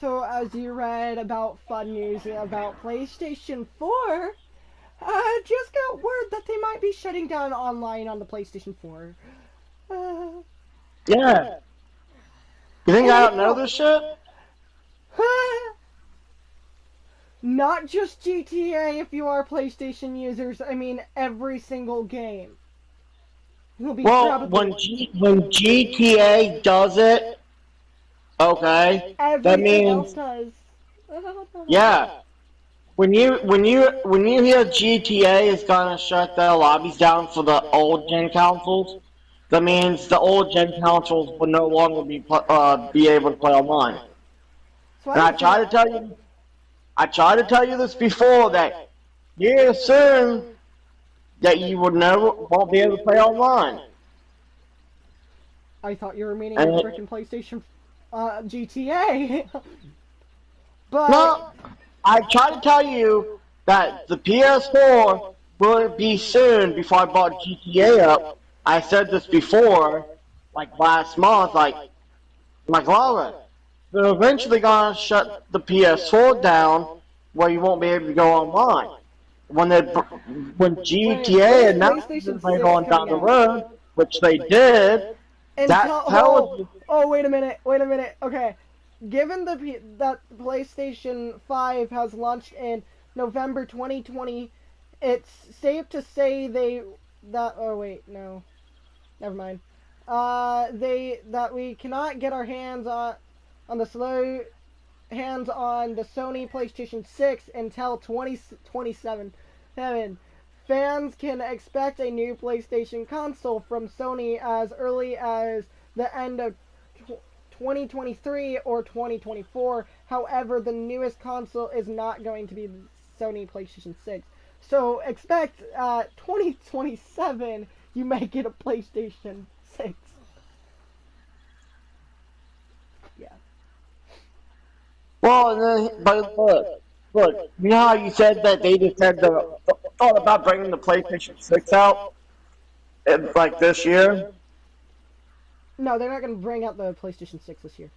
So, as you read about fun news about PlayStation 4, just got word that they might be shutting down online on the PlayStation 4. Uh, Yeah. You think and I I don't know thought, this shit? not just GTA if you are PlayStation users, I mean every single game will be Well, probably when GTA does it, okay, that everything else means does. yeah. When you hear GTA is gonna shut their lobbies down for the old gen consoles, that means the old gen consoles will no longer be able to play online. So I And don't think it. I tried to tell you this before that you assume that you would never won't be able to play online. I thought you were meaning the And frickin' PlayStation GTA. But no, I tried to tell you that the PS4 will be soon before I bought GTA up. I said this before, like last month, like Laura. They're eventually gonna shut the PS4 down where you won't be able to go online. When when GTA is announced PlayStation they're 6 going down coming the out? road, which they did, Until that tells you. wait a minute, wait a minute. Okay, given that PlayStation 5 has launched in November 2020, it's safe to say that oh wait, no. Never mind. They that we cannot get our hands on the Sony PlayStation 6 until 2027. Fans can expect a new PlayStation console from Sony as early as the end of 2023 or 2024. However, the newest console is not going to be the Sony PlayStation 6. So expect 2027 you may get a PlayStation 6. Yeah. Well, but look, you know how you said that they just said thought about bringing the PlayStation 6 out like this year? No, they're not going to bring out the PlayStation 6 this year.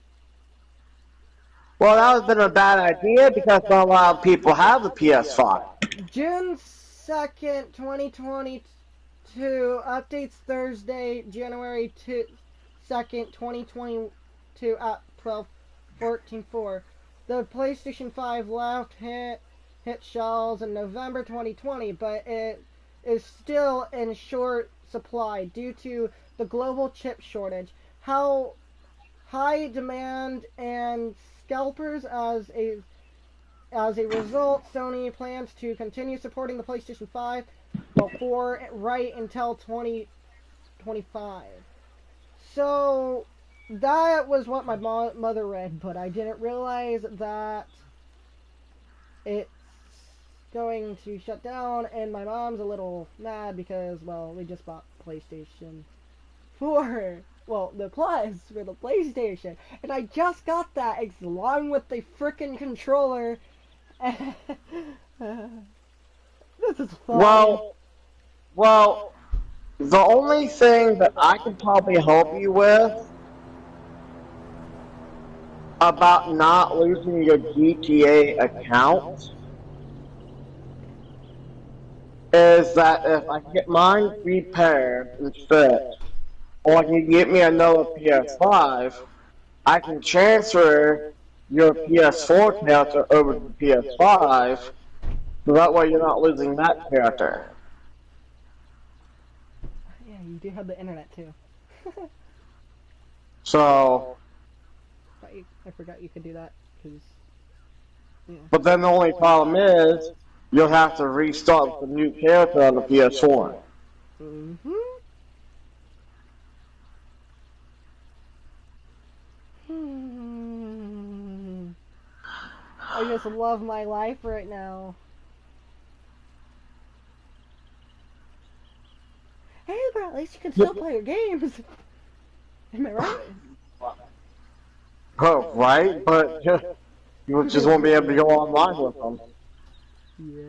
Well, that would have been a bad idea because not a lot of people have the PS5. June 2nd, 2022. Updates Thursday, January 2nd, 2022 at 12:14:4. The PlayStation 5 left hit shelves in November 2020, but it is still in short supply due to the global chip shortage. How high demand and scalpers as a result, Sony plans to continue supporting the PlayStation 5, well, 4 right until 2025. So that was what my mother read, but I didn't realize that it's going to shut down, and my mom's a little mad because, well, we just bought PlayStation 4. Well, the Plus for the PlayStation, and I just got that along with the frickin' controller. This is fun. Well, well, the only thing that I can probably help you with about not losing your GTA account is that if I can get mine repaired and fixed, or you get me another PS5, I can transfer your PS4 character over to the PS5, so that way you're not losing that character. Yeah, you do have the internet too. So, I forgot you could do that because yeah. but then the only problem is you'll have to restart the new character on the PS4. Mm-hmm. I just love my life right now. Hey, but at least you can still play your games. Am I right? Oh, right? But you just won't be able to go online with them. Yeah.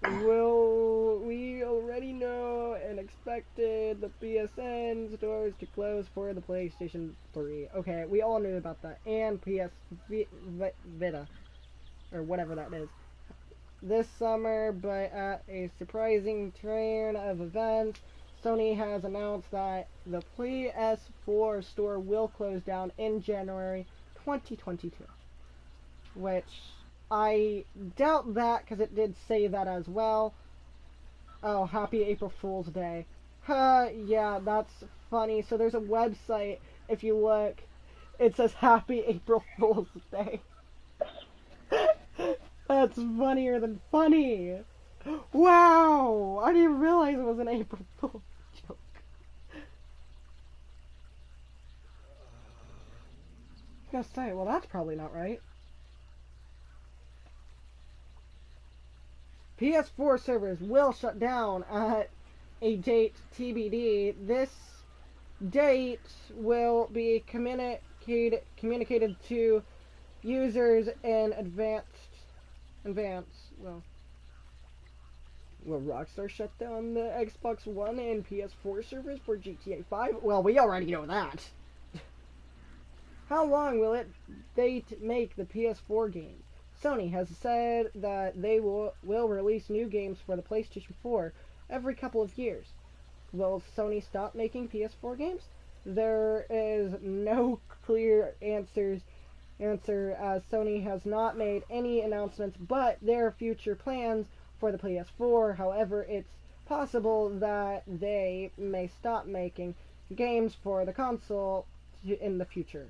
Well, we already know and expected the PSN stores to close for the PlayStation 3. Okay, we all knew about that. And PS Vita, or whatever that is. This summer, but at a surprising turn of events, Sony has announced that the PS4 store will close down in January 2022. Which I doubt that because it did say that as well. Oh, happy April Fool's Day. Yeah, that's funny. So there's a website, if you look, it says happy April Fool's Day. That's funnier than funny. Wow! I didn't realize it was an April Fool's joke. I was gonna say, well, that's probably not right. PS4 servers will shut down at a date TBD. This date will be communicated to users in advance. Will Rockstar shut down the Xbox One and PS4 servers for GTA 5? Well, we already know that. How long will they make the PS4 games? Sony has said that they will release new games for the PlayStation 4 every couple of years. Will Sony stop making PS4 games? There is no clear answer as Sony has not made any announcements but their future plans for the PS4. However, it's possible that they may stop making games for the console in the future.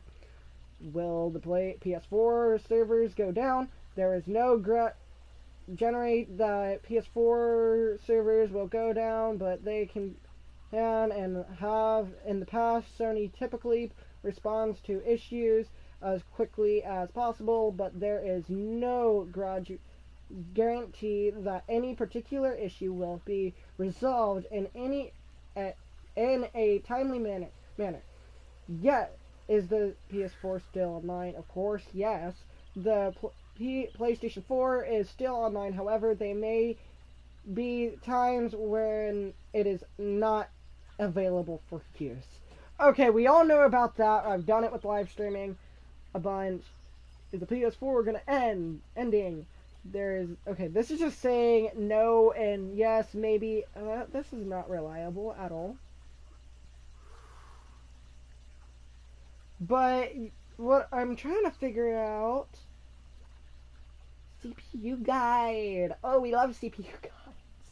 Will the PS4 servers go down? There is no generate that PS4 servers will go down, but they can and have in the past. Sony typically responds to issues as quickly as possible, but there is no guarantee that any particular issue will be resolved in a timely manner. Yet, is the PS4 still online? Of course, yes. The PlayStation 4 is still online. However, there may be times when it is not available for use. Okay, we all know about that. I've done it with live streaming a bunch. Is the PS4 gonna ending? Okay, this is just saying no and yes, maybe. This is not reliable at all. But what I'm trying to figure out, CPU guide. Oh, we love CPU guides.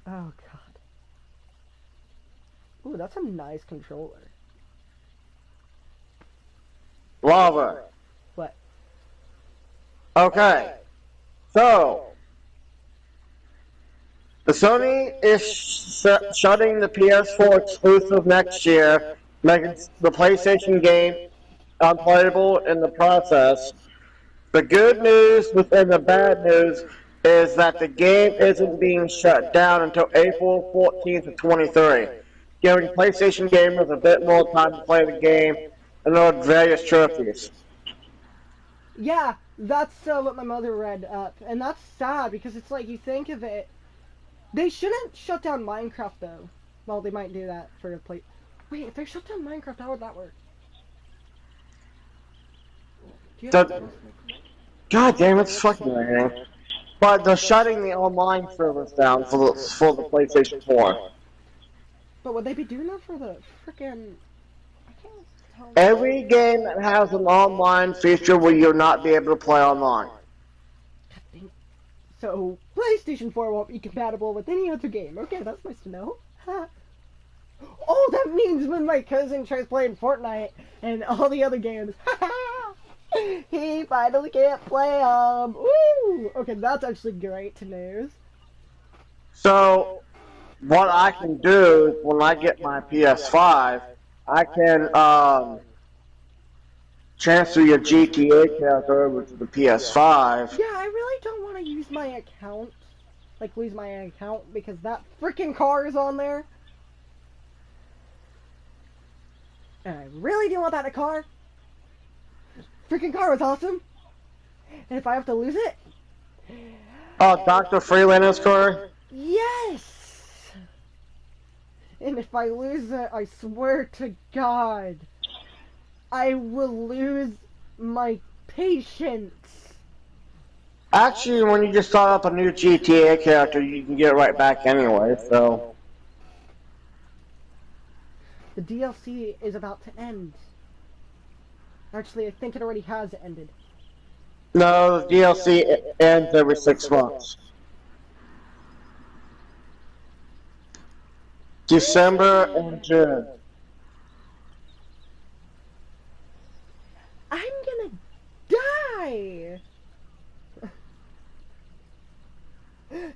Oh god. Ooh, that's a nice controller. Lava. What? Okay. So, the Sony is shutting the PS4 exclusive next year, making the PlayStation game unplayable in the process. The good news within the bad news is that the game isn't being shut down until April 14th of 23, giving PlayStation gamers a bit more time to play the game and earn various trophies. Yeah, that's what my mother read up, and that's sad because it's like, you think of it, they shouldn't shut down Minecraft though. Well, they might do that for a play. Wait, if they shut down Minecraft, how would that work? God damn, it's fucking ringing. But they're shutting the online servers down for the PlayStation 4. But would they be doing that for the freaking? Every game that has an online feature will you not be able to play online. So PlayStation 4 won't be compatible with any other game. Okay, that's nice to know. Oh, that means when my cousin tries playing Fortnite and all the other games, he finally can't play them. Woo! Okay, that's actually great to news. So, what I can do is when I get my PS5, I can transfer your GTA character over to the PS5. Yeah, I really don't want to use my account, like lose my account because that freaking car is on there. And I really do want that car. Freaking car was awesome. And if I have to lose it... Oh, Dr. Freelander's car? Yes! And if I lose it, I swear to God, I will lose my patience. Actually, when you just start up a new GTA character, you can get right back anyway, so. The DLC is about to end. Actually, I think it already has ended. No, the DLC ends every 6 months. December and June. I'm gonna die!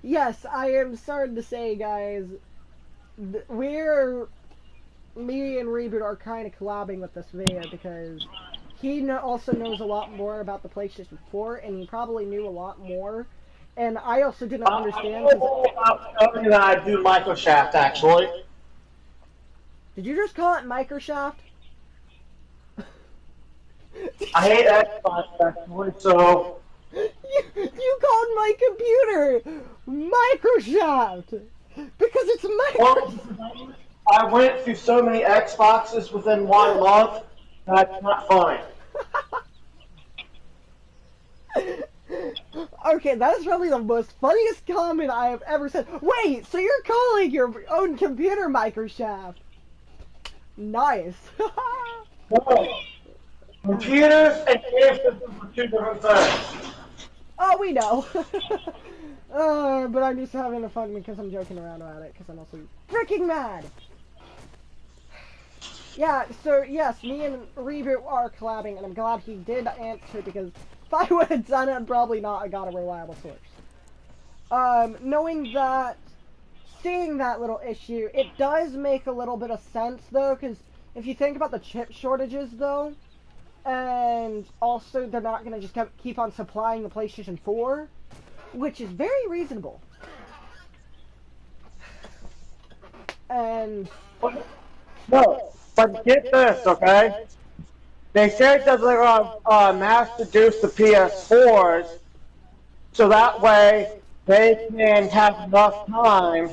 Yes, I am sorry to say, guys, me and Reboot are kind of collabing with this video because he also knows a lot more about the PlayStation 4, and he probably knew a lot more. And I also didn't I understand know because more about Sony than I do Microshaft, actually. did you just call it Microsoft? I hate Xbox, actually, so. You called my computer Microsoft because it's Well, Microsoft. I went through so many Xboxes within 1 month, that's not funny. Okay, that is probably the most funniest comment I have ever said. Wait, so you're calling your own computer Microsoft? Nice. No, computers and game systems are two different things. Oh, we know. But I'm just having fun because I'm joking around about it because I'm also freaking mad. Yeah, so yes, me and Reboot are collabing, and I'm glad he did answer because if I would have done it, I'd probably not have got a reliable source. Knowing that, seeing that little issue, it does make a little bit of sense though, because if you think about the chip shortages though, and also they're not going to just keep on supplying the PlayStation 4, which is very reasonable. And No, but get this, okay? They said that they're going to mass produce the PS4s so that way they can have enough time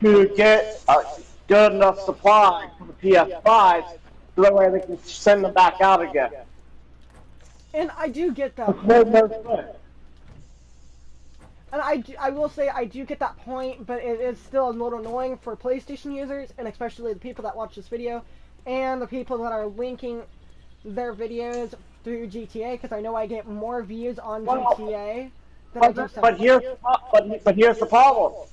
to get a good enough supply for the PS5s so that way they can send them back out again. I do get that No, point. no sense. And I will say I do get that point, but it is still a little annoying for PlayStation users, and especially the people that watch this video, and the people that are linking their videos through GTA, because I know I get more views on GTA than I do But here's but here's the problem.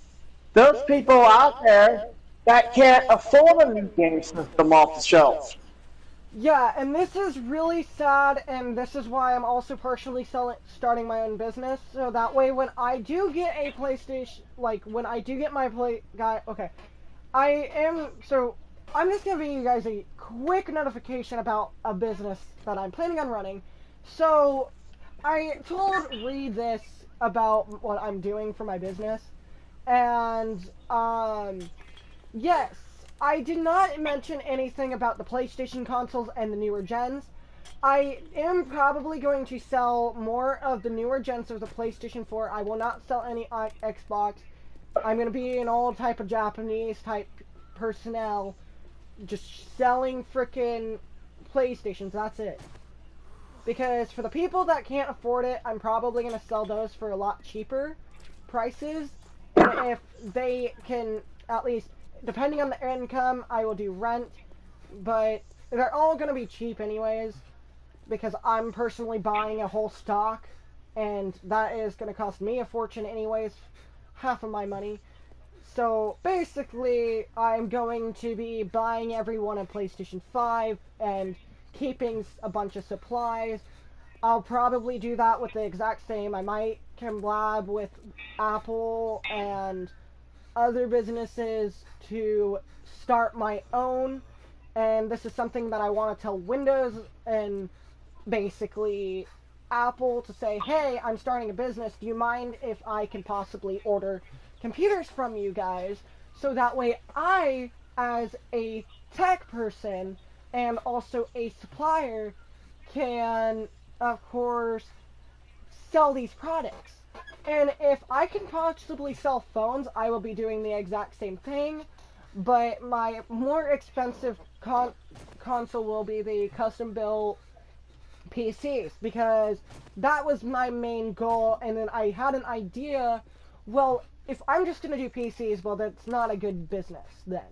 Those people out there that can't afford a new game system off the shelf. Yeah, and this is really sad, and this is why I'm also partially starting my own business, so that way when I do get a PlayStation, like, when I do get my okay, so, I'm just giving you guys a quick notification about a business that I'm planning on running. So, I told Reed this about what I'm doing for my business, and, yes, I did not mention anything about the PlayStation consoles and the newer gens. I am probably going to sell more of the newer gens of the PlayStation 4. I will not sell any on Xbox. I'm going to be an old type of Japanese type personnel, just selling frickin' PlayStations, that's it. Because for the people that can't afford it, I'm probably going to sell those for a lot cheaper prices. And if they can, at least, depending on the income, I will do rent. But they're all going to be cheap anyways, because I'm personally buying a whole stock. And that is going to cost me a fortune anyways, half of my money. So basically, I'm going to be buying everyone a PlayStation 5 and keeping a bunch of supplies. I'll probably do that with the exact same. I might collab with Apple and other businesses to start my own. And this is something that I want to tell Windows and basically Apple to say, hey, I'm starting a business. Do you mind if I can possibly order computers from you guys? So that way I, as a tech person and also a supplier, can, of course, sell these products. And if I can possibly sell phones, I will be doing the exact same thing. But my more expensive console will be the custom built PCs because that was my main goal. And then I had an idea. Well, if I'm just gonna do PCs, well, that's not a good business then.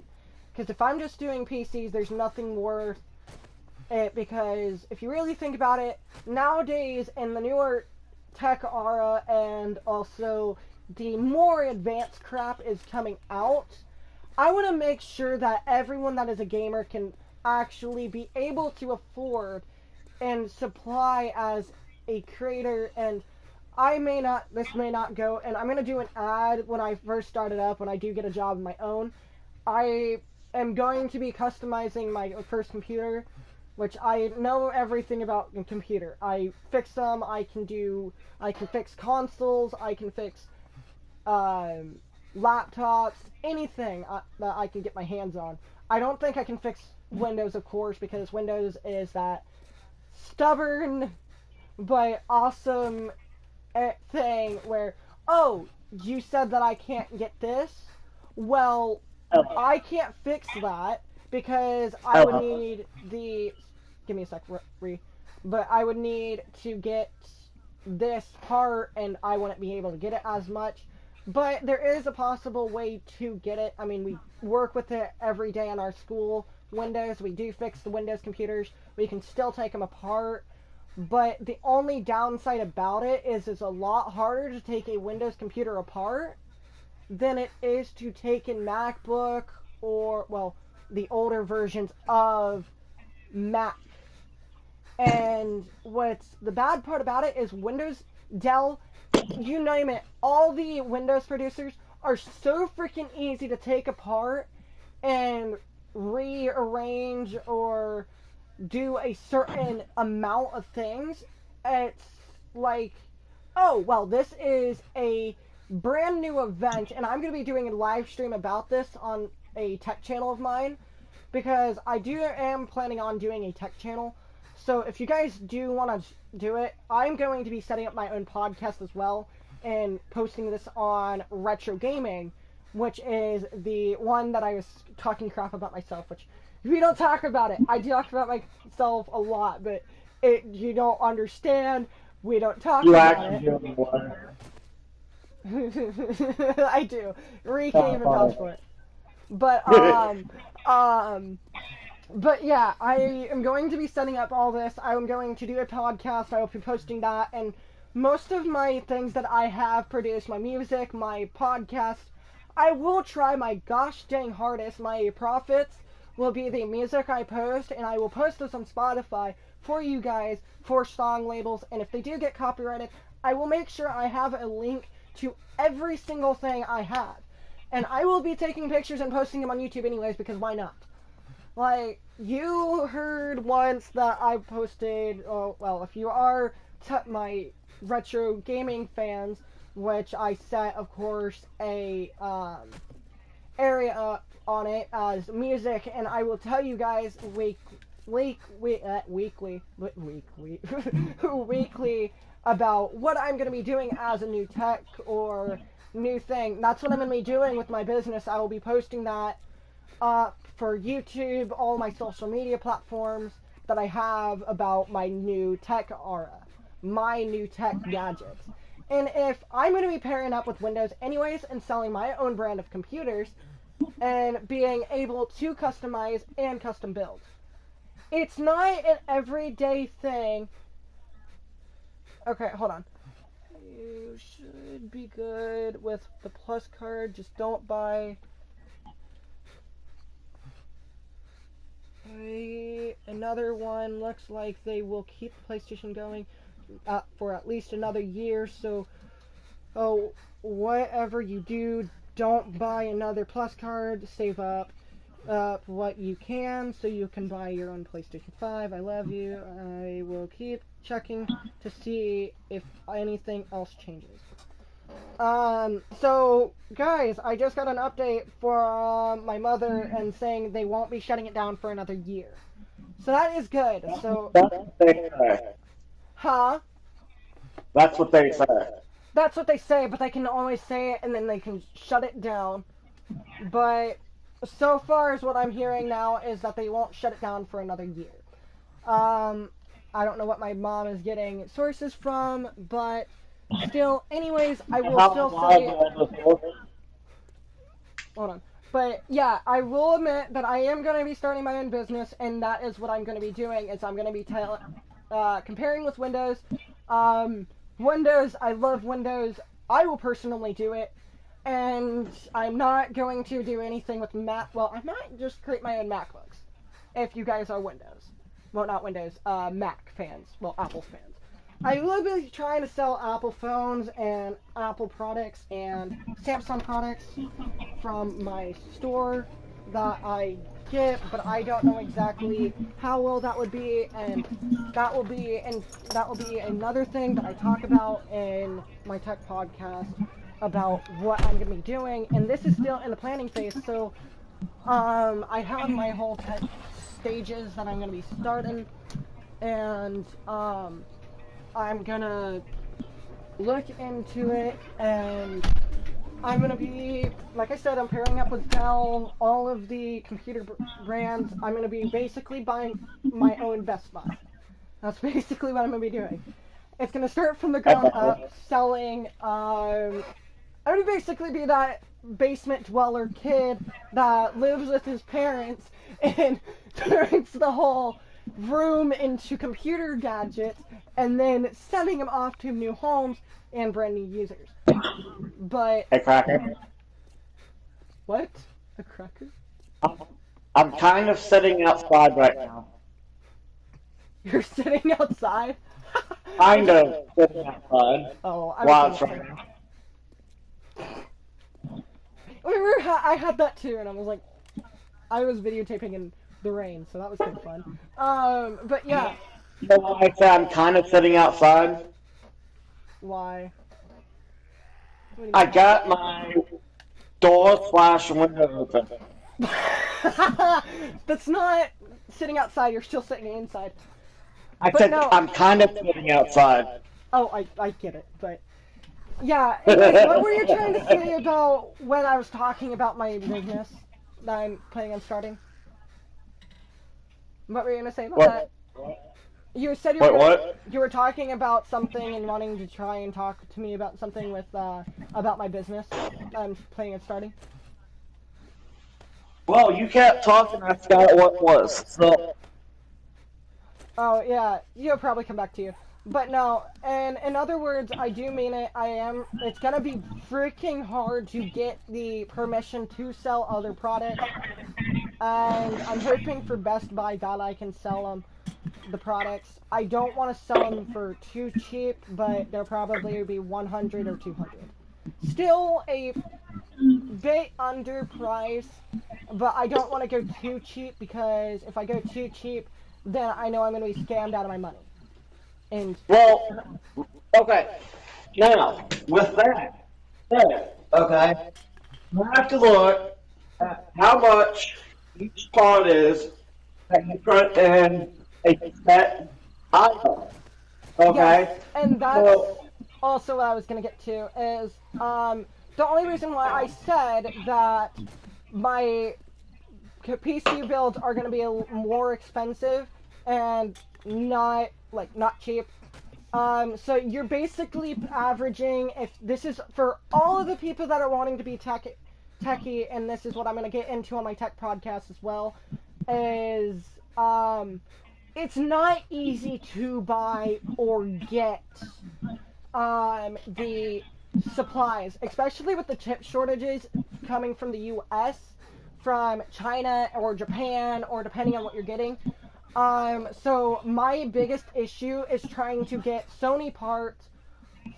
Because if I'm just doing PCs, there's nothing worth it. Because if you really think about it, nowadays in the newer tech era and also the more advanced crap is coming out, I want to make sure that everyone that is a gamer can actually be able to afford and supply as a creator. And this may not go, and I'm going to do an ad when I first started up, when I do get a job of my own. I am going to be customizing my first computer, which I know everything about a computer. I fix them, I can fix consoles, I can fix um, laptops, anything that I can get my hands on. I don't think I can fix Windows, of course, because Windows is that stubborn but awesome thing where, oh, you said that I can't get this? Well, I can't fix that because I would need the. Give me a sec, but I would need to get this part and I wouldn't be able to get it as much. But there is a possible way to get it. I mean, we work with it every day in our school. Windows, we do fix the Windows computers. We can still take them apart. But the only downside about it is it's a lot harder to take a Windows computer apart than it is to take a MacBook or, well, the older versions of Mac. And what's the bad part about it is Windows, Dell, you name it, all the Windows producers are so freaking easy to take apart and rearrange or do a certain amount of things. It's like, oh, well, this is a brand new event, and I'm going to be doing a live stream about this on a tech channel of mine because I am planning on doing a tech channel. So if you guys do want to do it, I'm going to be setting up my own podcast as well and posting this on Retro Gaming, which is the one that I was talking crap about myself, which we don't talk about it. I talk about myself a lot, but you don't understand. We don't talk You about actually it. do one. I do. Ree can't even vouch for it. But um, but yeah, I am going to be setting up all this. I am going to do a podcast. I will be posting that, and most of my things that I have produced, my music, my podcast, I will try my gosh dang hardest. My profits will be the music I post, and I will post this on Spotify for you guys for song labels. And if they do get copyrighted, I will make sure I have a link to every single thing I have. And I will be taking pictures and posting them on YouTube anyways, because why not? Like, you heard once that I posted, oh, well, if you are my retro gaming fans, which I set, of course, a area on it as music, and I will tell you guys weekly weekly about what I'm going to be doing as a new tech or new thing. That's what I'm going to be doing with my business. I will be posting that for YouTube, all my social media platforms that I have about my new tech aura, my new tech gadgets. And if I'm going to be pairing up with Windows anyways and selling my own brand of computers and being able to customize and custom build, it's not an everyday thing. Okay, hold on. You should be good with the Plus card. Just don't buy. Another one looks like they will keep PlayStation going for at least another year. So, oh, whatever you do, don't buy another Plus card. Save up what you can so you can buy your own PlayStation 5. I love you. I will keep checking to see if anything else changes. So, guys, I just got an update from my mother and saying they won't be shutting it down for another year. So that is good. So, That's what they say. huh? That's what they say. That's what they say, but they can always say it and then they can shut it down. But so far as what I'm hearing now is that they won't shut it down for another year. Um, I don't know what my mom is getting sources from, but still, anyways, I will How still say, reliable is hold on. But yeah, I will admit that I am going to be starting my own business, and that is what I'm going to be doing. Is I'm going to be comparing with Windows. Um, Windows, I love Windows. I will personally do it, and I'm not going to do anything with Mac. Well, I might just create my own MacBooks if you guys are Windows. Well, not Windows, Mac fans. Well, Apple fans. I will be trying to sell Apple phones and Apple products and Samsung products from my store that I get, but I don't know exactly how well that would be, and that will be another thing that I talk about in my tech podcast about what I'm gonna be doing, and this is still in the planning phase. So, I have my whole tech stages that I'm gonna be starting, and I'm gonna look into it, and I'm going to be, like I said, I'm pairing up with Dell, all of the computer brands. I'm going to be basically buying my own Best Buy. That's basically what I'm going to be doing. It's going to start from the ground up, selling. I'm going to basically be that basement dweller kid that lives with his parents and turns the whole room into computer gadgets and then sending them off to new homes and brand new users. But a cracker? what? A cracker? I'm, I'm kind of sitting outside right now. You're sitting outside? Kind of sitting outside Oh, I was while saying it's outside. raining. I had that too, and I was like, I was videotaping in the rain, so that was kind of fun. But yeah, You know why I say I'm kind of sitting outside? why? What do I you got my door/window open. mean? That's not sitting outside. You're still sitting inside. I But said no. I'm kind of sitting outside. Oh, I get it, but yeah. Anyways, what were you trying to say about when I was talking about my business that I'm planning on starting? What were you gonna say about that? What? You said Wait, what? you were talking about something and wanting to try and talk to me about something with about my business I'm planning on starting. Well, you kept talking. I forgot what it was. So, Oh yeah, you'll probably come back to you. But no, and in other words, I do mean it. I am. It's gonna be freaking hard to get the permission to sell other products, and I'm hoping for Best Buy that I can sell them the products. I don't want to sell them for too cheap, but they'll probably be 100 or 200. Still a bit underpriced, but I don't want to go too cheap because if I go too cheap, then I know I'm going to be scammed out of my money. And well, okay. Now, with that said, okay, you have to look at how much each part is that you put in a set item. yes, Okay? and that's So, also what I was going to get to is the only reason why I said that my PC builds are going to be more expensive and not cheap. So you're basically averaging, if this is for all of the people that are wanting to be techie, and this is what I'm going to get into on my tech podcast as well, is it's not easy to buy or get the supplies, especially with the chip shortages coming from the U.S., from China or Japan, or depending on what you're getting. So my biggest issue is trying to get Sony parts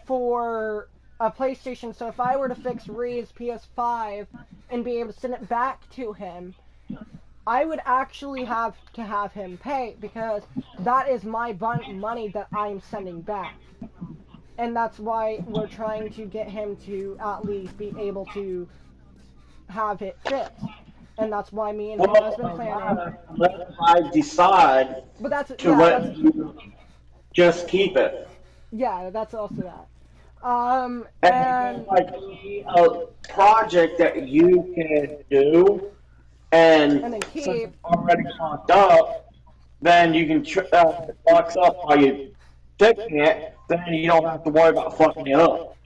for a PlayStation. So if I were to fix Ree's PS5 and be able to send it back to him, I would actually have to have him pay because that is my money that I'm sending back. And that's why we're trying to get him to at least be able to have it fixed. And that's why me and him has been planning. unless I decide But that's to yeah, that's let you just keep it. yeah, that's also that. And And like a project that you can do and And then since keep. it's already locked up, then you can it locks up while you fixing it. Then you don't have to worry about fucking it up.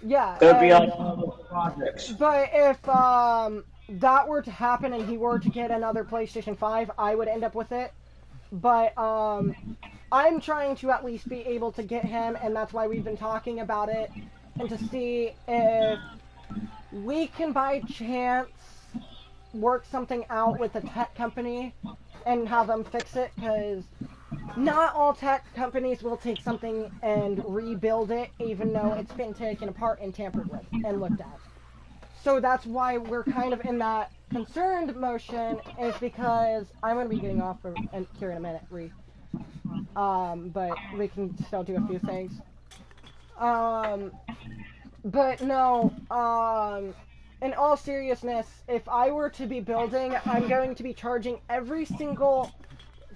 Yeah, It'll be and like one of those projects. but if that were to happen and he were to get another PlayStation 5, I would end up with it. But I'm trying to at least be able to get him, and that's why we've been talking about it, and to see if we can by chance work something out with a tech company and have them fix it, because not all tech companies will take something and rebuild it, even though it's been taken apart and tampered with and looked at. So that's why we're kind of in that concerned motion, is because I'm going to be getting off here in a minute, but we can still do a few things. Um, but no, in all seriousness, if I were to be building, I'm going to be charging every single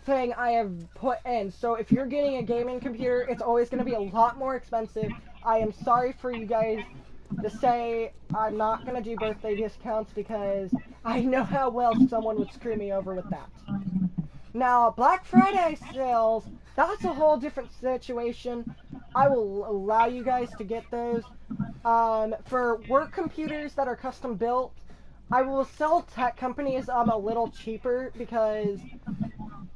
thing I have put in. So if you're getting a gaming computer, it's always going to be a lot more expensive. I am sorry for you guys to say I'm not going to do birthday discounts, because I know how well someone would screw me over with that. Now, Black Friday sales, that's a whole different situation. I will allow you guys to get those. For work computers that are custom built, I will sell tech companies a little cheaper, because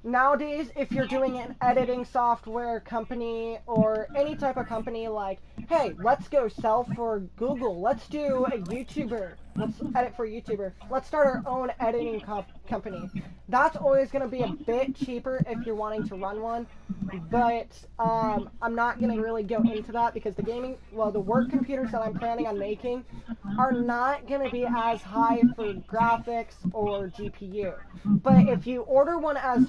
nowadays, if you're doing an editing software company or any type of company, like, hey, let's go sell for Google, let's do a YouTuber, let's edit for a YouTuber, let's start our own editing company. That's always going to be a bit cheaper if you're wanting to run one, but I'm not going to really go into that, because the work computers that I'm planning on making are not going to be as high for graphics or GPU. But if you order one as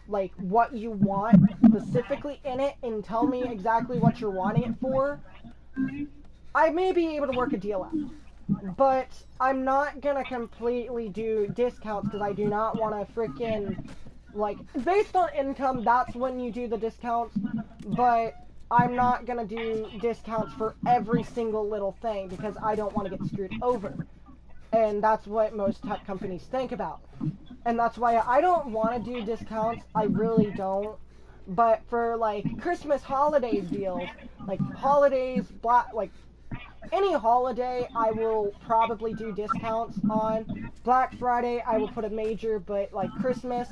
like what you want specifically in it, and tell me exactly what you're wanting it for, I may be able to work a deal out. But I'm not gonna completely do discounts, because I do not want to freaking, like, based on income, that's when you do the discounts. But I'm not gonna do discounts for every single little thing, because I don't want to get screwed over. And that's what most tech companies think about. And that's why I don't want to do discounts. I really don't. But for like Christmas holidays deals, like holidays, like any holiday, I will probably do discounts on. Black Friday, I will put a major, but like Christmas,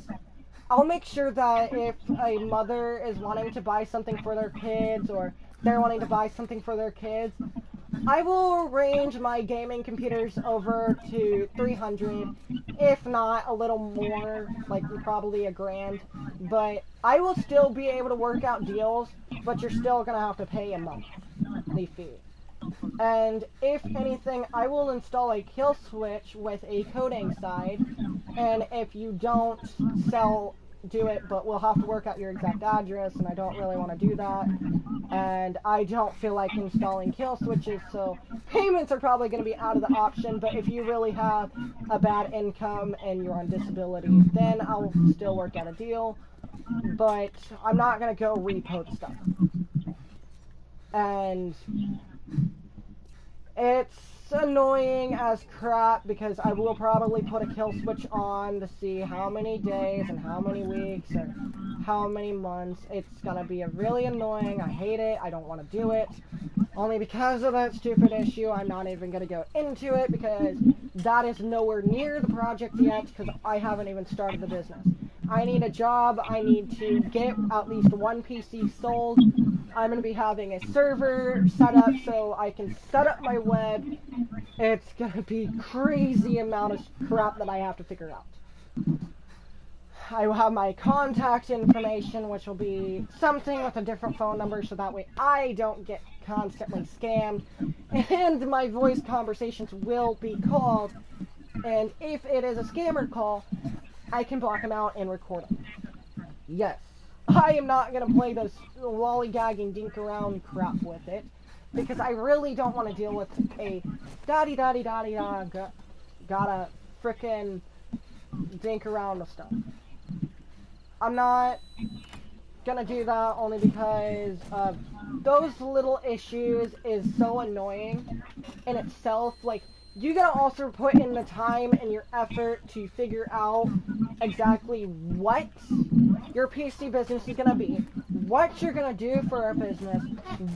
I'll make sure that if a mother is wanting to buy something for their kids, or they're wanting to buy something for their kids, I will range my gaming computers over to 300, if not a little more, like probably $1,000. But I will still be able to work out deals, but you're still gonna have to pay a monthly fee. And if anything, I will install a kill switch with a coding side. And if you don't do it, but we'll have to work out your exact address, and I don't really want to do that. And I don't feel like installing kill switches, so payments are probably going to be out of the option. But if you really have a bad income and you're on disability, then I'll still work out a deal. But I'm not going to go repost stuff. And it's annoying as crap, because I will probably put a kill switch on to see how many days and how many weeks or how many months. It's gonna be really annoying. I hate it. I don't want to do it. Only because of that stupid issue, I'm not even gonna go into it, because that is nowhere near the project yet, because I haven't even started the business. I need a job. I need to get at least one PC sold. I'm going to be having a server set up so I can set up my web. It's going to be crazy amount of crap that I have to figure out. I will have my contact information, which will be something with a different phone number, so that way I don't get constantly scammed. And my voice conversations will be called. And if it is a scammer call, I can block them out and record them. Yes. I am not going to play this lollygagging dink around crap with it, because I really don't want to deal with a gotta frickin' dink around with stuff. I'm not going to do that, only because those little issues is so annoying in itself. Like, you gotta also put in the time and your effort to figure out exactly what your PC business is gonna be, what you're gonna do for a business,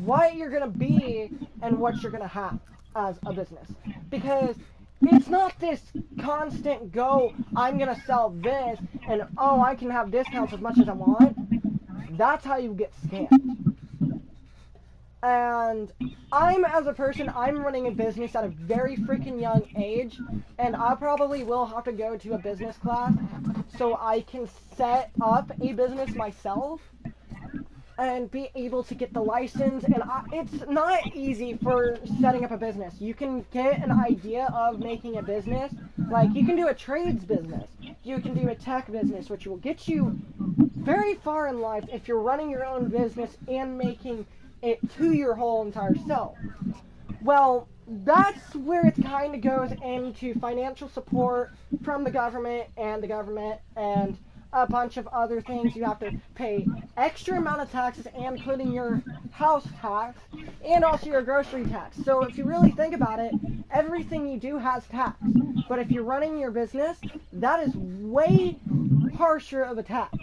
what you're gonna be, and what you're gonna have as a business. Because it's not this constant go, I'm gonna sell this, and oh, I can have discounts as much as I want. That's how you get scammed. And as a person, I'm running a business at a very freaking young age, and I probably will have to go to a business class so I can set up a business myself and be able to get the license. And it's not easy for setting up a business. You can get an idea of making a business, like you can do a trades business, you can do a tech business, which will get you very far in life if you're running your own business and making it to your whole entire self. Well, that's where it kind of goes into financial support from the government and a bunch of other things. You have to pay extra amount of taxes, including your house tax and also your grocery tax. So if you really think about it, everything you do has tax. But if you're running your business, that is way harsher of a tax.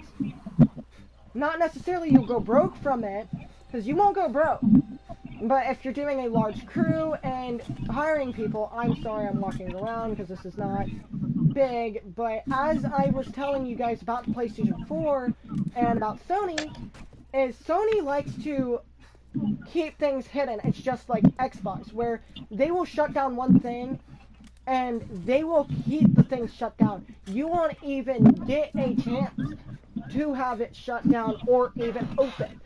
Not necessarily you'll go broke from it, because you won't go broke. But if you're doing a large crew and hiring people, I'm sorry I'm walking around because this is not big, but as I was telling you guys about the PlayStation 4 and about Sony, is Sony likes to keep things hidden. It's just like Xbox, where they will shut down one thing and they will keep the thing shut down. You won't even get a chance to have it shut down or even open.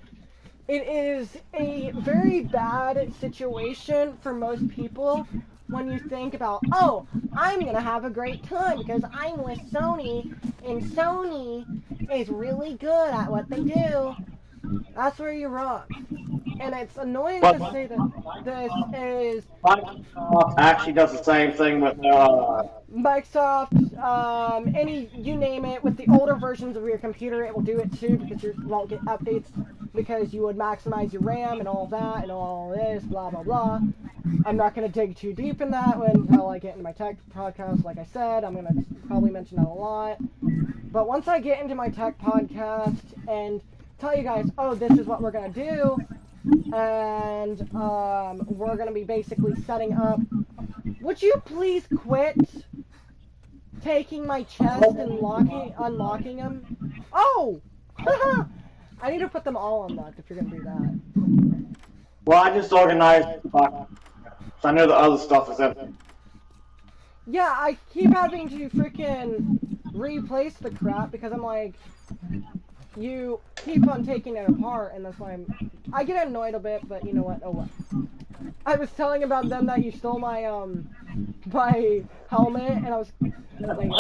It is a very bad situation for most people when you think about, oh, I'm going to have a great time because I'm with Sony, and Sony is really good at what they do. That's where you're wrong. And it's annoying But to say that this is... Microsoft actually does the same thing with Microsoft, you name it, with the older versions of your computer, it will do it too because you won't get updates because you would maximize your RAM and all that and all this, blah, blah, blah. I'm not going to dig too deep in that until I get into my tech podcast. Like I said, I'm going to probably mention that a lot. But once I get into my tech podcast and tell you guys, oh, this is what we're going to do, and we're going to be basically setting up... Would you please quit taking my chest and unlocking them? Oh! I need to put them all unlocked if you're going to do that. well, I just organized so I know the other stuff is empty. Yeah, I keep having to freaking replace the crap because I'm like, you keep on taking it apart, and that's why I get annoyed a bit, but you know what, oh well. I was telling about them that you stole my my helmet, and I was like,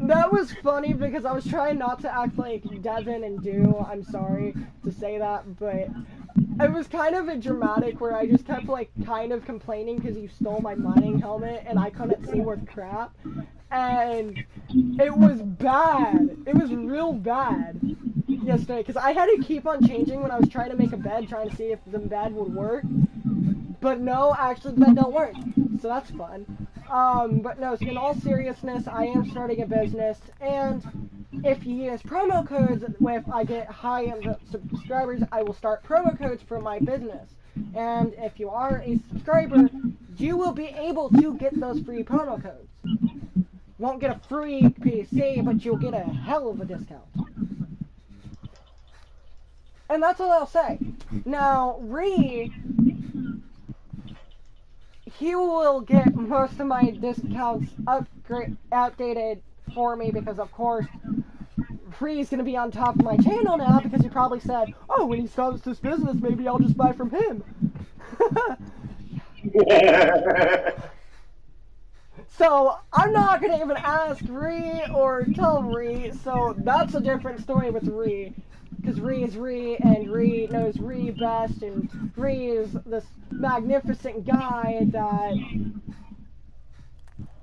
that was funny because I was trying not to act like Devin and Do. I'm sorry to say that, but it was kind of a dramatic where I just kept like kind of complaining because you stole my mining helmet and I couldn't see worth crap, and it was bad. It was real bad yesterday because I had to keep on changing when I was trying to make a bed, trying to see if the bed would work. But no, actually the bed don't work, so that's fun. But no, in all seriousness, I am starting a business, and if you use promo codes, if I get high subscribers, I will start promo codes for my business. And if you are a subscriber, you will be able to get those free promo codes. Won't get a free PC, but you'll get a hell of a discount. And that's all I'll say. Now, he will get most of my discounts updated for me because, of course, Ree's going to be on top of my channel now because he probably said, oh, when he starts this business, maybe I'll just buy from him. So, I'm not going to even ask Ree or tell Ree, so that's a different story with Ree. Because Ree is Ree, and Ree knows Ree best, and Ree is this magnificent guy that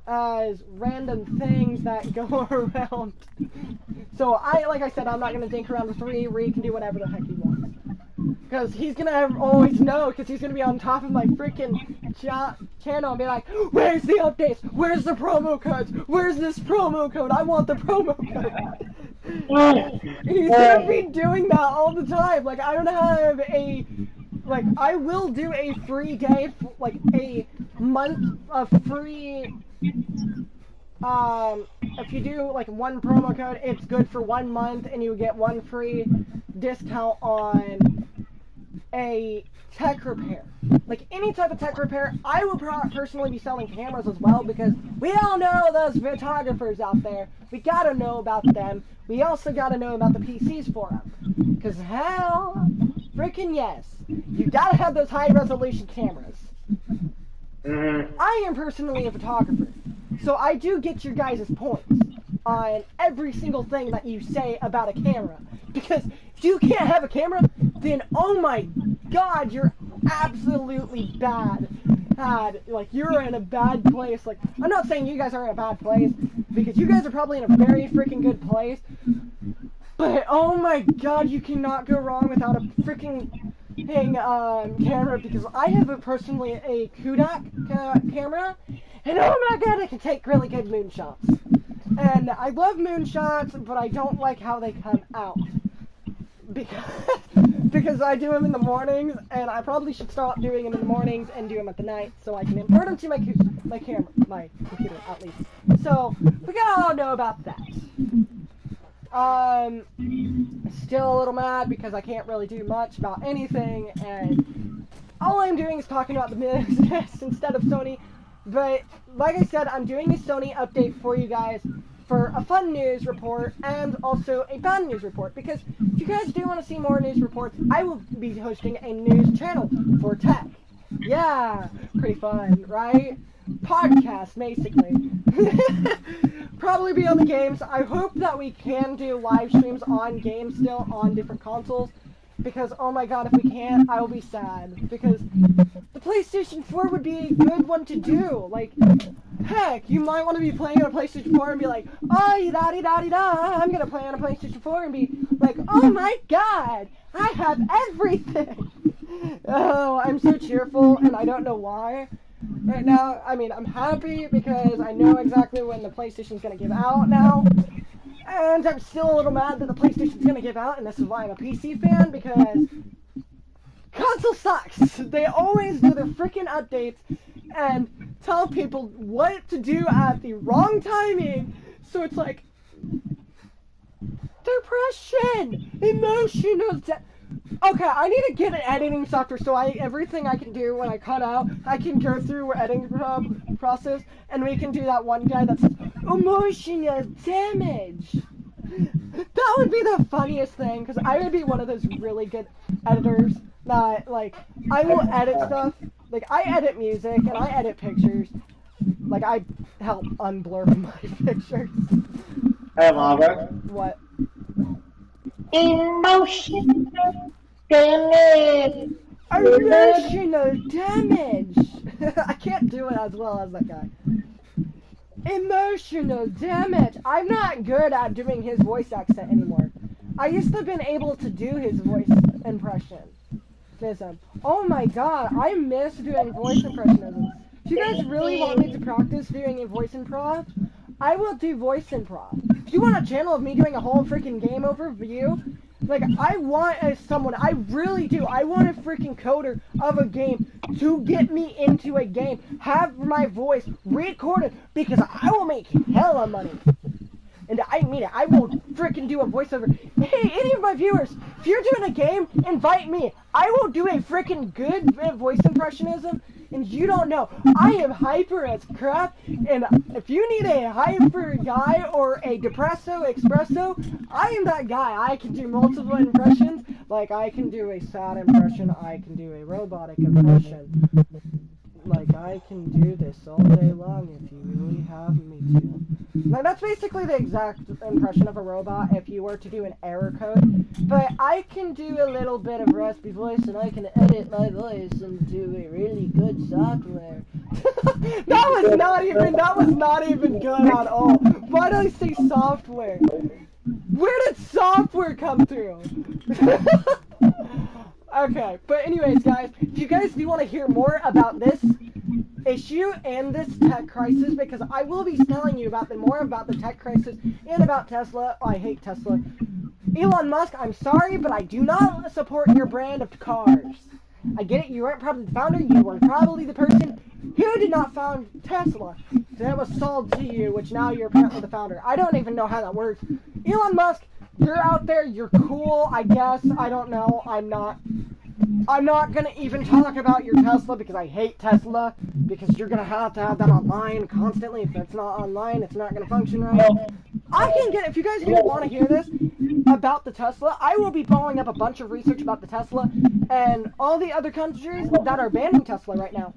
has random things that go around. So, like I said, I'm not going to dink around with Ree. Ree can do whatever the heck he wants. Because he's going to always know, because he's going to be on top of my freaking channel and be like, where's the updates? Where's the promo codes? Where's this promo code? I want the promo code. He's gonna be doing that all the time. Like, I don't have a, like, I will do a free day, like, a month of free, if you do, like, one promo code, it's good for 1 month, and you get one free discount on a tech repair. Like, any type of tech repair. I will personally be selling cameras as well, because we all know those photographers out there. We gotta know about them. We also gotta know about the PCs for them. Because hell, freaking yes. You gotta have those high resolution cameras. I am personally a photographer, so I do get your guys' points on every single thing that you say about a camera. Because if you can't have a camera, then oh my god, you're absolutely bad. Like, you're in a bad place. Like, I'm not saying you guys are in a bad place, because you guys are probably in a very freaking good place. But oh my god, you cannot go wrong without a freaking camera, because I have personally a Kodak camera, and oh my god, it can take really good moonshots. And I love moonshots, but I don't like how they come out. Because I do them in the mornings, and I probably should stop doing them in the mornings and do them at the night, so I can import them to my computer, at least. So, we gotta all know about that. Still a little mad because I can't really do much about anything, and all I'm doing is talking about the business instead of Sony. But, like I said, I'm doing a Sony update for you guys for a fun news report and also a bad news report, because if you guys do want to see more news reports, I will be hosting a news channel for tech. Yeah, pretty fun, right? Podcast, basically. Probably be on the games. I hope that we can do live streams on games still on different consoles, because oh my god, if we can't, I will be sad, because the PlayStation 4 would be a good one to do. Like, heck, you might want to be playing on a PlayStation 4 and be like, oh, da-di-da-di-da, I'm gonna play on a PlayStation 4 and be like, oh my god, I have everything. Oh, I'm so cheerful, and I don't know why. Right now, I mean, I'm happy because I know exactly when the PlayStation's gonna give out now. And I'm still a little mad that the PlayStation's gonna give out, and this is why I'm a PC fan, because console sucks. They always do their freaking updates and tell people what to do at the wrong timing. So it's like, depression, emotional. Okay, I need to get an editing software so everything I can do when I cut out, I can go through editing process, and we can do that one guy that's emotional damage. That would be the funniest thing, because I would be one of those really good editors that, like, I will edit stuff. Like, I edit music and I edit pictures. Like, I help unblur my pictures. Hey, Margaret. What? Emotional damage. Emotional damage. I can't do it as well as that guy. Emotional damage. I'm not good at doing his voice accent anymore. I used to have been able to do his voice impression. Oh my god, I miss doing voice impressionism. If you guys really want me to practice doing a voice improv, I will do voice improv. If you want a channel of me doing a whole freaking game overview, like, I want someone, I really do, I want a freaking coder of a game to get me into a game, have my voice recorded, because I will make hella money. And I mean it, I will freaking do a voiceover. Hey, any of my viewers, if you're doing a game, invite me. I will do a freaking good voice impressionism, and you don't know. I am hyper as crap, and if you need a hyper guy or a depresso espresso, I am that guy. I can do multiple impressions. Like, I can do a sad impression, I can do a robotic impression. Like, I can do this all day long if you really have me to. Now, that's basically the exact impression of a robot if you were to do an error code. But I can do a little bit of raspy voice, and I can edit my voice into a really good software. that was not even good at all. Why did I say software? Where did software come through? Okay, but anyways, guys, if you guys do want to hear more about this issue and this tech crisis, because I will be telling you about more about the tech crisis and about Tesla. Oh, I hate Tesla. Elon Musk, I'm sorry, but I do not support your brand of cars. I get it, you weren't probably the founder, you were probably the person who did not found Tesla. That was sold to you, which now you're apparently the founder. I don't even know how that works. Elon Musk, you're out there, you're cool, I guess. I don't know, I'm not gonna even talk about your Tesla because I hate Tesla, because you're gonna have that online constantly. If it's not online, it's not gonna function right. I can get, if you guys do want to hear this about the Tesla, I will be following up a bunch of research about the Tesla and all the other countries that are banning Tesla right now.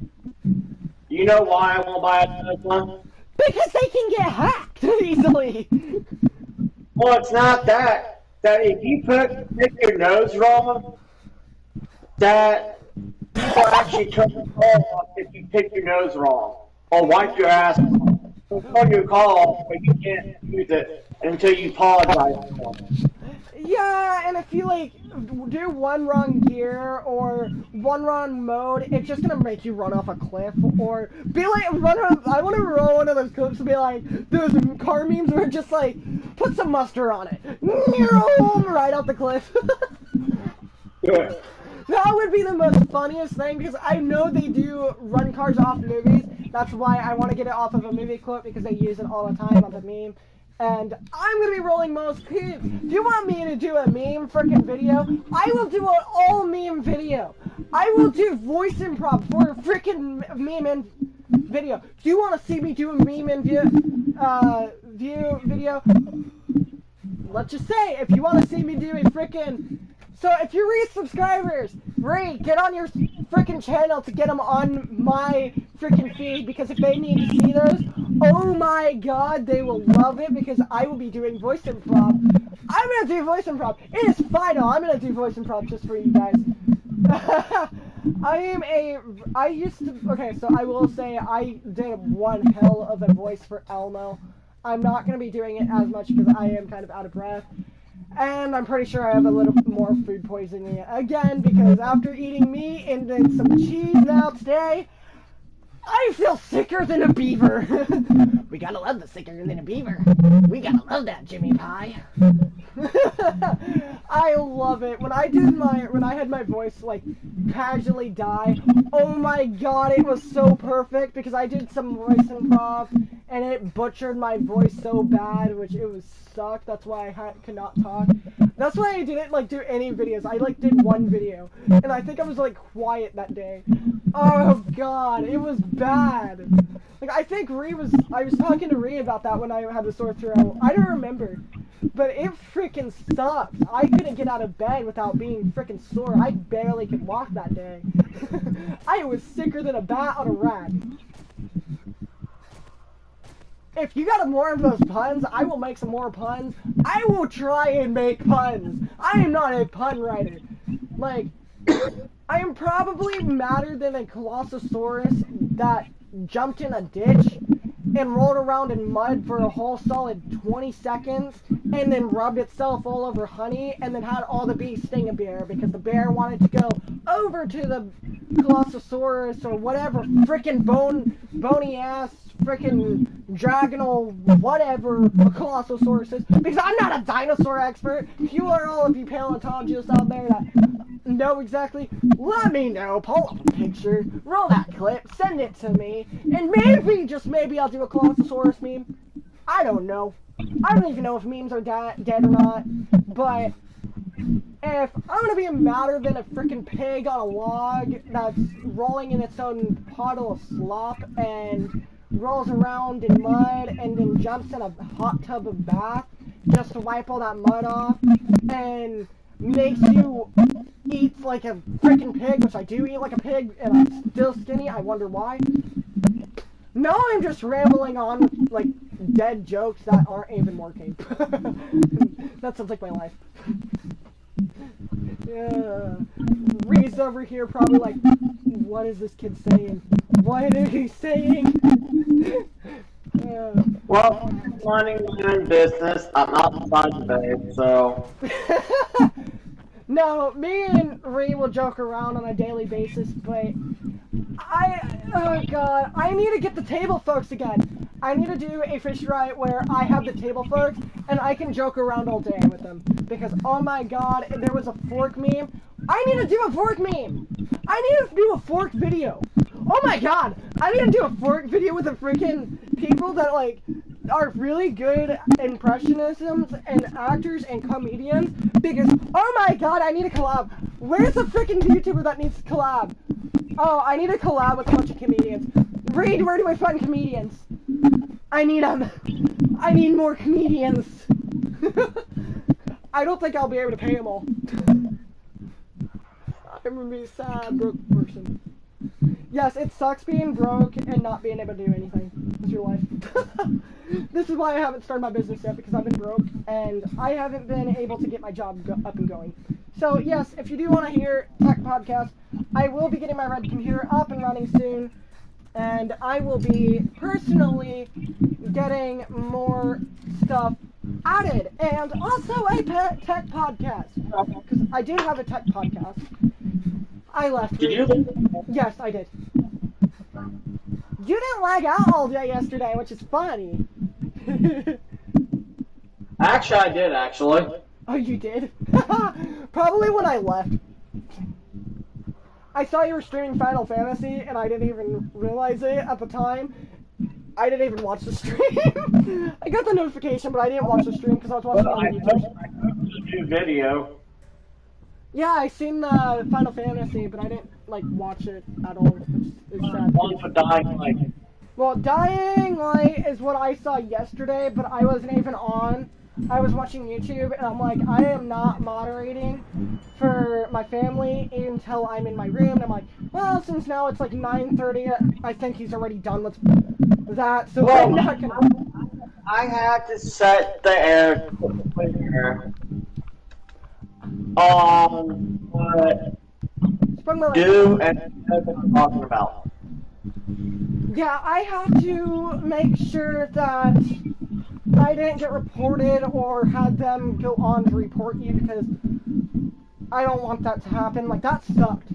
You know why I won't buy a Tesla? Because they can get hacked easily. Well, it's not that. That if you pick your nose wrong, that people actually turn the call off if you pick your nose wrong or wipe your ass off. They'll call you a call, but you can't use it until you apologize for it. Yeah, and if you like do one wrong gear or one wrong mode, it's just gonna make you run off a cliff or be like run off. I want to roll one of those clips and be like those car memes where it's just like put some mustard on it, right off the cliff. Yeah. That would be the most funniest thing because I know they do run cars off movies. That's why I want to get it off of a movie clip because they use it all the time on the meme. And I'm going to be rolling most peeps. If you want me to do a meme freaking video, I will do an all meme video. I will do voice improv for a freaking meme video. Do you want to see me do a meme and video? Let's just say, if you want to see me do a freaking... So if you reach subscribers, get on your freaking channel to get them on my freaking feed, because if they need to see those, oh my god, they will love it, because I will be doing voice improv. I'm gonna do voice improv. It is final. I'm gonna do voice improv just for you guys. Okay, so I will say I did one hell of a voice for Elmo. I'm not gonna be doing it as much because I am kind of out of breath. And I'm pretty sure I have a little more food poisoning again, because after eating meat and then some cheese now today, I feel sicker than a beaver. We gotta love the sicker than a beaver. We gotta love that, Jimmy Pie. I love it. When I had my voice like casually die, oh my god, it was so perfect because I did some voice improv and it butchered my voice so bad, which it was sucked. That's why I could not talk. That's why I didn't like do any videos. I like did one video, and I think I was like quiet that day. Oh god, it was bad. Like I think I was talking to Ree about that when I had a sore throat. I don't remember, but it freaking sucked. I couldn't get out of bed without being freaking sore. I barely could walk that day. I was sicker than a bat on a rag. If you got more of those puns, I will make some more puns. I will try and make puns. I am not a pun writer. Like, I am probably madder than a Colossosaurus that jumped in a ditch and rolled around in mud for a whole solid 20 seconds and then rubbed itself all over honey and then had all the bees sting a bear because the bear wanted to go over to the Colossosaurus or whatever frickin' bony ass frickin' dragonal whatever a Colossosaurus is, because I'm not a dinosaur expert. If you are all of you paleontologists out there that know exactly, let me know. Pull up a picture, roll that clip, send it to me, and maybe, just maybe, I'll do a Colossosaurus meme. I don't know. I don't even know if memes are dead or not, but if I'm gonna be madder than a freaking pig on a log that's rolling in its own puddle of slop and rolls around in mud and then jumps in a hot tub of bath just to wipe all that mud off and makes you eat like a freaking pig, which I do eat like a pig and I'm still skinny, I wonder why. No, I'm just rambling on with like dead jokes that aren't even working. That sounds like my life. Yeah. Ree's over here probably like, what is this kid saying? What is he saying? Well, I'm minding my own business. I'm outside today, so. No, No, me and Ree will joke around on a daily basis, but oh god, I need to get the table folks again. I need to do a fish fry where I have the table folks and I can joke around all day with them. Because oh my god, there was a fork meme. I need to do a fork meme. I need to do a fork video. Oh my god, I need to do a fork video with the freaking people that like are really good impressionisms and actors and comedians. Because oh my god, I need a collab. Where's the freaking YouTuber that needs to collab? Oh, I need a collab with a bunch of comedians. Reed, where do I find comedians? I need them. I need more comedians. I don't think I'll be able to pay them all. I'm gonna be a sad, broke person. Yes, it sucks being broke and not being able to do anything. It's your life. This is why I haven't started my business yet, because I've been broke and I haven't been able to get my job up and going. So yes, if you do want to hear tech podcast, I will be getting my red computer up and running soon, and I will be personally getting more stuff added, and also a tech podcast, because I do have a tech podcast. I left. Did you? Yes, I did. You didn't lag out all day yesterday, which is funny. Actually, I did, actually. Oh, you did? Probably when I left. I saw you were streaming Final Fantasy, and I didn't even realize it at the time. I didn't even watch the stream. I got the notification, but I didn't watch the stream because I was watching other YouTubers. I posted a new video. Yeah, I seen the Final Fantasy, but I didn't like watch it at all. It's sad. Also, Dying Light. Well, Dying Light is what I saw yesterday, but I wasn't even on. I was watching YouTube, and I'm like, I am not moderating for my family until I'm in my room. And I'm like, well, since now it's like 9:30, I think he's already done with that, so Well, I'm not gonna. I had to set the air cleaner on what Sprung my leg. do and what I'm talking about. Yeah, I have to make sure that I didn't get reported or had them go on to report you, because I don't want that to happen. Like, that sucked.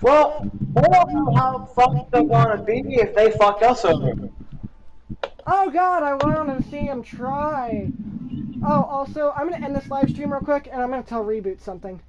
Well, I don't know how fucked they're gonna be if they fuck us over. Oh god, I want to see him try. Oh, also, I'm gonna end this live stream real quick, and I'm gonna tell Reboot something.